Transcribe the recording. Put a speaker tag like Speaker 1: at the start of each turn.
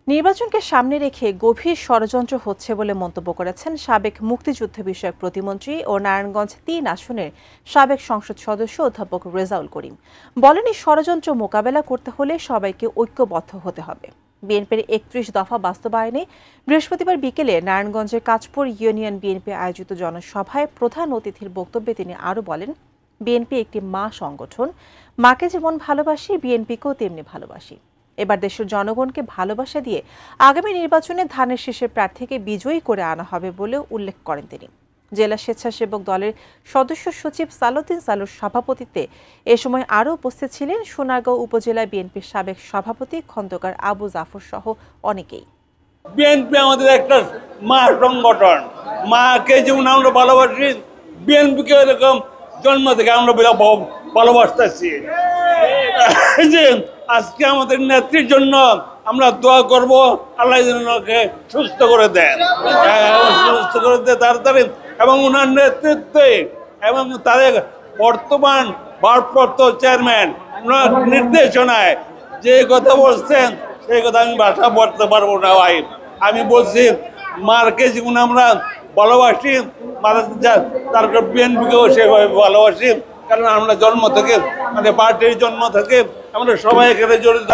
Speaker 1: নির্বাচনকে সামনে রেখে গভীর ষড়যন্ত্র হচ্ছে বলে মন্তব্য করেছেন সাবেক মুক্তিযুদ্ধ বিষয়ক প্রতিমন্ত্রী ও নারায়ণগঞ্জ ৩ আসনের সাবেক সংসদ সদস্য অধ্যাপক রেজাউল করিম। বলেন, এই ষড়যন্ত্র মোকাবেলা করতে হলে সবাইকে ঐক্যবদ্ধ হতে হবে। বিএনপির ৩১ দফা বাস্তবায়নে বৃহস্পতিবার বিকেলে নারায়ণগঞ্জের কাঁচপুর ইউনিয়ন বিএনপি আয়োজিত জনসভায় প্রধান অতিথির বক্তব্যে তিনি আরও বলেন, বিএনপি একটি মা সংগঠন। মাকে যেমন ভালোবাসি, বিএনপিকেও তেমনি ভালোবাসি। এবার দেশের জনগণকে ভালোবাসা দিয়ে আগামী নির্বাচনে ধানের শীষের প্রার্থীকে বিজয়ী করে আনা হবে বলেও উল্লেখ করেন তিনি। জেলা স্বেচ্ছাসেবক দলের সদস্য সচিব সালাউদ্দিন সালুর সভাপতিত্বে এ সময় আরও উপস্থিত ছিলেন সোনারগাঁও উপজেলা বিএনপির সাবেক সভাপতি খন্দকার আবু জাফর সহ অনেকেই।
Speaker 2: বিএনপি আমাদের একটা মা সংগঠন। মাকে যেমন আমরা ভালোবাসি, বিএনপিকে এরকম জন্ম থেকে আমরা ভালোবাসতেছি। যে আজকে আমাদের নেত্রীর জন্য আমরা দোয়া করব, আল্লাহ যেনকে সুস্থ করে দেন, সুস্থ করে দেয় তাড়াতাড়ি, এবং ওনার নেতৃত্বে এবং তাদের বর্তমান ভারপ্রাপ্ত চেয়ারম্যান ওনার নির্দেশনায় যে কথা বলছেন সেই কথা আমি ভাষা বলতে পারবো না ভাই। আমি বলছি মারকে যেমন আমরা ভালোবাসি, তারপর বিএনপিকেও সেভাবে ভালোবাসি, কারণ আমরা জন্ম থেকে, মানে পার্টির জন্ম থেকে আমরা সবাই এখানে জড়িত।